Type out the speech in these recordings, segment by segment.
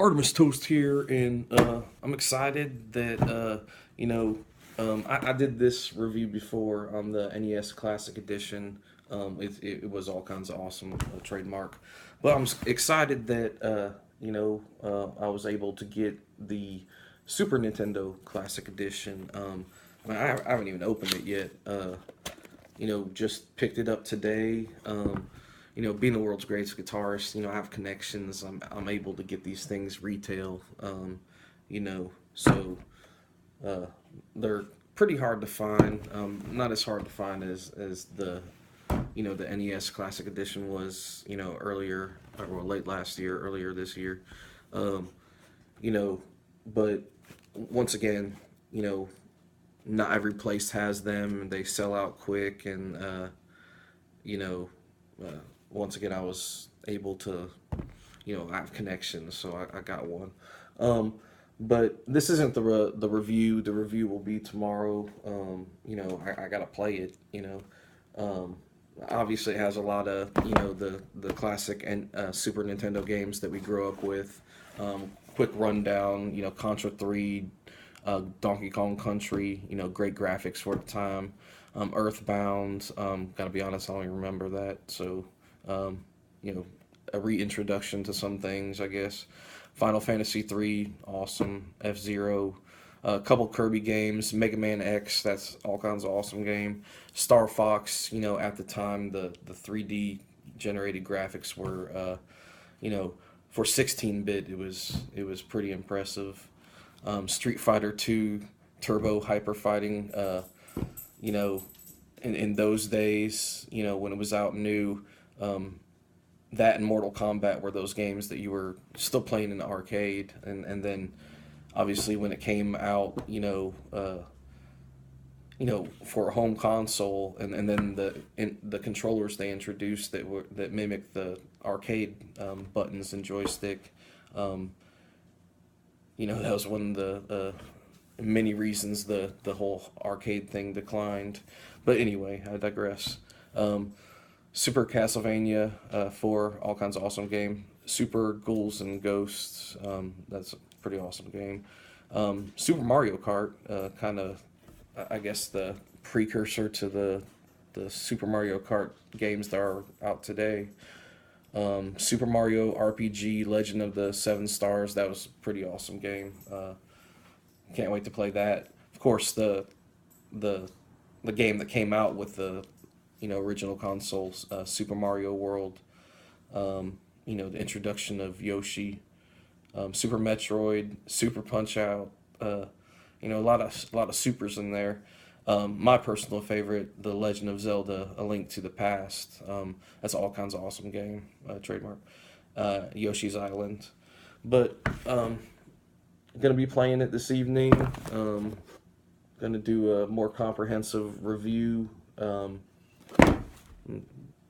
Artemus Toast here, and I'm excited that I did this review before on the NES Classic Edition. It was all kinds of awesome, trademark, but excited that I was able to get the Super Nintendo Classic Edition. I haven't even opened it yet. Just picked it up today. Being the world's greatest guitarist, I have connections. I'm able to get these things retail. So uh, they're pretty hard to find. Not as hard to find as the NES Classic Edition was, earlier or late last year, earlier this year. Um, you know, but once again, you know, not every place has them. They sell out quick, and you know, uh, once again, I was able to, I have connections, so I got one. Um, but this isn't the review. The review will be tomorrow. I gotta play it. Um, Obviously, it has a lot of the classic and Super Nintendo games that we grew up with. Quick rundown. Contra 3, Donkey Kong Country. Great graphics for the time. Earthbound. Gotta be honest, I don't even remember that. So, um, you know, a reintroduction to some things, I guess. Final Fantasy 3, awesome. F Zero, a couple Kirby games. Mega Man X, that's all kinds of awesome game. Star Fox, at the time the 3D generated graphics were, for 16-bit, it was pretty impressive. Street Fighter 2, Turbo Hyper Fighting, you know, in those days, when it was out new, um, that and Mortal Kombat were those games that you were still playing in the arcade, and then obviously when it came out, for a home console, and then the controllers they introduced that mimic the arcade buttons and joystick. Um, that was one of the many reasons the whole arcade thing declined. But anyway, I digress. Um, Super Castlevania 4, all kinds of awesome game. Super Ghouls and Ghosts, that's a pretty awesome game. Super Mario Kart, kind of, I guess, the precursor to the Super Mario Kart games that are out today. Super Mario RPG Legend of the Seven Stars, that was a pretty awesome game. Can't wait to play that. Of course, the the game that came out with the original consoles, Super Mario World. The introduction of Yoshi, Super Metroid, Super Punch Out. A lot of supers in there. My personal favorite, The Legend of Zelda: A Link to the Past. That's all kinds of awesome game, trademark. Yoshi's Island, but gonna be playing it this evening. Gonna do a more comprehensive review.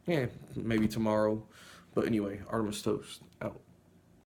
Yeah, maybe tomorrow. But anyway, Artemis Toast out.